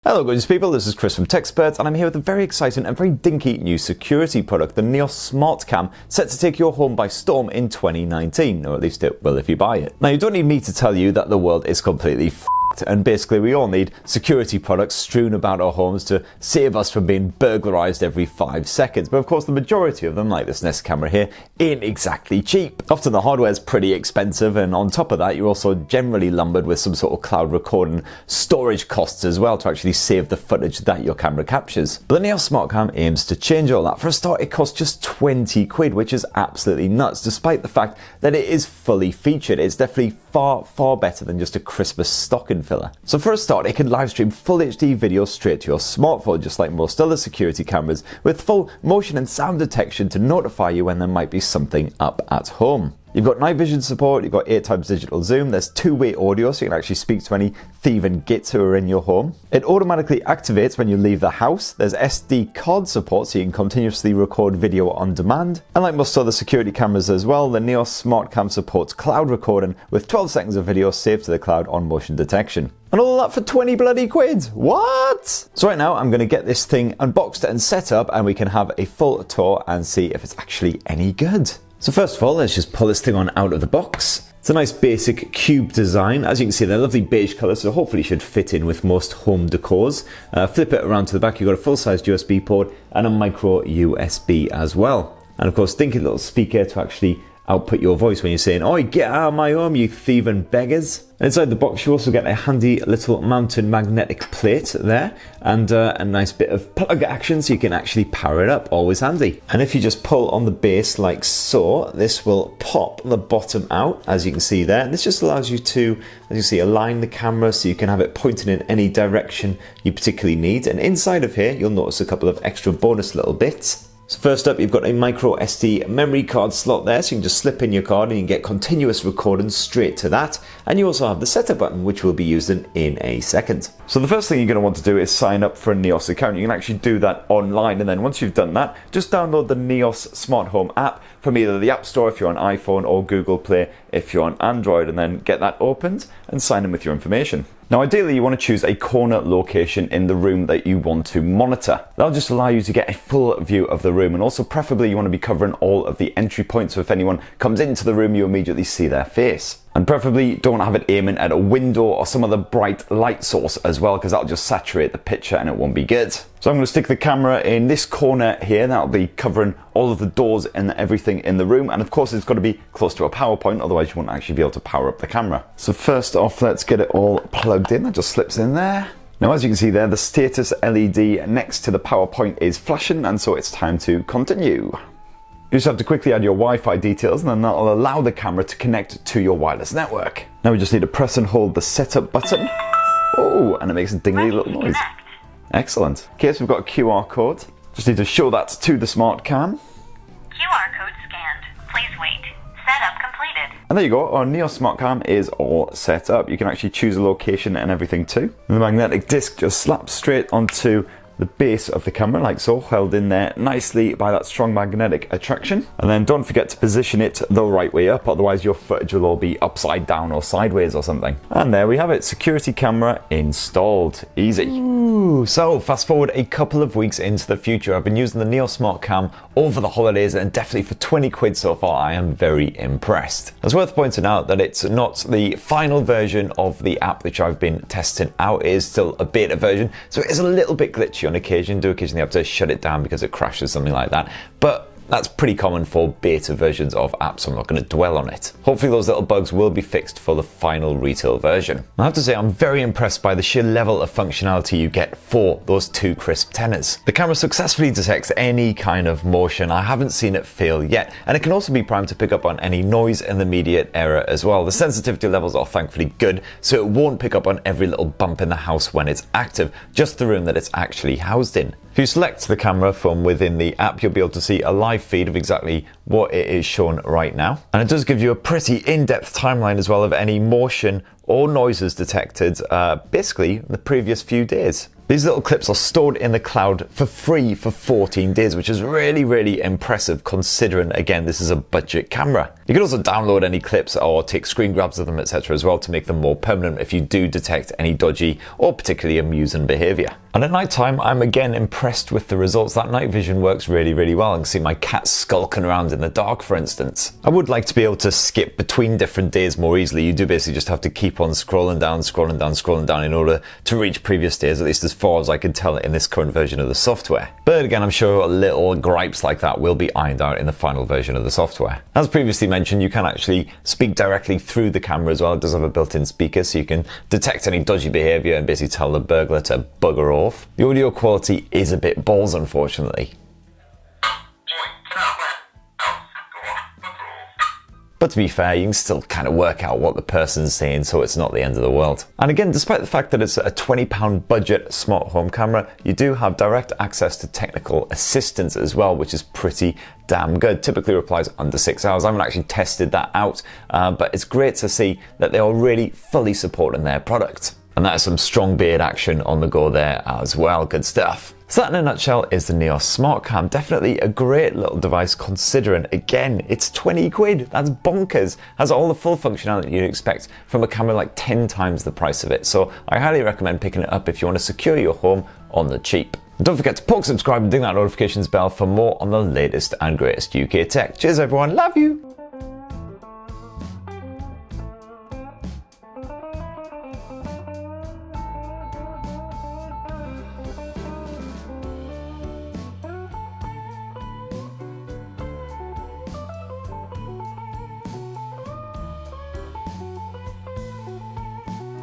Hello gorgeous people, this is Chris from TechSperts and I'm here with a very exciting and very dinky new security product, the Neos Smartcam, set to take your home by storm in 2019, or at least it will if you buy it. Now you don't need me to tell you that the world is completely f***ed, and basically we all need security products strewn about our homes to save us from being burglarized every 5 seconds, but of course the majority of them, like this Nest camera here, ain't exactly cheap. Often the hardware is pretty expensive, and on top of that you're also generally lumbered with some sort of cloud recording storage costs as well to actually save the footage that your camera captures. But the Neos Smartcam aims to change all that. For a start, it costs just 20 quid, which is absolutely nuts, despite the fact that it is fully featured. It's definitely far better than just a Christmas stocking filler. So for a start, it can live stream full HD video straight to your smartphone, just like most other security cameras, with full motion and sound detection to notify you when there might be something up at home. You've got night vision support, you've got 8x digital zoom, there's two-way audio so you can actually speak to any thieving gits who are in your home. It automatically activates when you leave the house, there's SD card support so you can continuously record video on demand, and like most other security cameras as well, the Neos Smartcam supports cloud recording with 12 seconds of video saved to the cloud on motion detection. And all that for 20 bloody quid. What? So right now I'm going to get this thing unboxed and set up and we can have a full tour and see if it's actually any good. So first of all, let's just pull this thing on out of the box. It's a nice basic cube design. As you can see, they're lovely beige colour, so hopefully should fit in with most home decors. Flip it around to the back, you've got a full-size USB port and a micro USB as well. And of course, dinky little speaker to actually output your voice when you're saying, "Oi, get out of my home, you thieving beggars." And inside the box you also get a handy little mounted magnetic plate there, and a nice bit of plug action so you can actually power it up, always handy. And if you just pull on the base like so, this will pop the bottom out, as you can see there. And this just allows you to, as you see, align the camera so you can have it pointed in any direction you particularly need. And inside of here you'll notice a couple of extra bonus little bits. So first up, you've got a micro SD memory card slot there, so you can just slip in your card and you can get continuous recording straight to that. And you also have the setup button, which we'll be using in a second. So the first thing you're going to want to do is sign up for a Neos account. You can actually do that online, and then once you've done that, just download the Neos Smart Home app from either the App Store if you're on iPhone or Google Play if you're on Android, and then get that opened and sign in with your information. Now ideally you want to choose a corner location in the room that you want to monitor. That'll just allow you to get a full view of the room, and also preferably you want to be covering all of the entry points, so if anyone comes into the room you immediately see their face. And preferably don't have it aiming at a window or some other bright light source as well, because that'll just saturate the picture and it won't be good. So I'm going to stick the camera in this corner here. That'll be covering all of the doors and everything in the room, and of course it's got to be close to a power point, otherwise you won't actually be able to power up the camera. So first off, let's get it all plugged in. That just slips in there. Now as you can see there, the status LED next to the power point is flashing, and so it's time to continue. You just have to quickly add your Wi-Fi details, and then that'll allow the camera to connect to your wireless network. Now we just need to press and hold the setup button. Oh, and it makes a dingly little noise. Excellent. Okay, so we've got a QR code. Just need to show that to the Smartcam. QR code scanned. Please wait. Setup completed. And there you go, our Neos Smartcam is all set up. You can actually choose a location and everything too. And the magnetic disc just slaps straight onto the base of the camera like so, held in there nicely by that strong magnetic attraction. And then don't forget to position it the right way up, otherwise your footage will all be upside down or sideways or something. And there we have it, security camera installed. Easy. Ooh, so fast forward a couple of weeks into the future. I've been using the Neos Smartcam over the holidays, and definitely for 20 quid so far I am very impressed. It's worth pointing out that it's not the final version of the app which I've been testing out. It is still a beta version, so it is a little bit glitchy on occasion. Do occasionally have to shut it down because it crashes, something like that, but that's pretty common for beta versions of apps, so I'm not going to dwell on it. Hopefully those little bugs will be fixed for the final retail version. I have to say I'm very impressed by the sheer level of functionality you get for those two crisp tenors. The camera successfully detects any kind of motion. I haven't seen it fail yet, and it can also be primed to pick up on any noise in the immediate area as well. The sensitivity levels are thankfully good, so it won't pick up on every little bump in the house when it's active, just the room that it's actually housed in. If you select the camera from within the app, you'll be able to see a live feed of exactly what it is shown right now. And it does give you a pretty in-depth timeline as well of any motion or noises detected basically in the previous few days. These little clips are stored in the cloud for free for 14 days, which is really, really impressive considering, again, this is a budget camera. You can also download any clips or take screen grabs of them, etc. as well to make them more permanent if you do detect any dodgy or particularly amusing behavior. And at night time, I'm again impressed with the results. That night vision works really, really well. I can see my cat skulking around in the dark, for instance. I would like to be able to skip between different days more easily. You do basically just have to keep on scrolling down in order to reach previous days, at least as far as I can tell in this current version of the software. But again, I'm sure little gripes like that will be ironed out in the final version of the software. As previously mentioned, you can actually speak directly through the camera as well. It does have a built-in speaker, so you can detect any dodgy behavior and basically tell the burglar to bugger off. The audio quality is a bit balls, unfortunately. But to be fair, you can still kind of work out what the person's saying, so it's not the end of the world. And again, despite the fact that it's a £20 budget smart home camera, you do have direct access to technical assistance as well, which is pretty damn good. Typically replies under 6 hours. I haven't actually tested that out, but it's great to see that they are really fully supporting their product. And that is some strong beard action on the go there as well. Good stuff. So that in a nutshell is the Neos Smartcam. Definitely a great little device considering, again, it's 20 quid. That's bonkers. Has all the full functionality you'd expect from a camera like 10 times the price of it. So I highly recommend picking it up if you want to secure your home on the cheap. And don't forget to poke subscribe and ding that notifications bell for more on the latest and greatest UK tech. Cheers everyone, love you.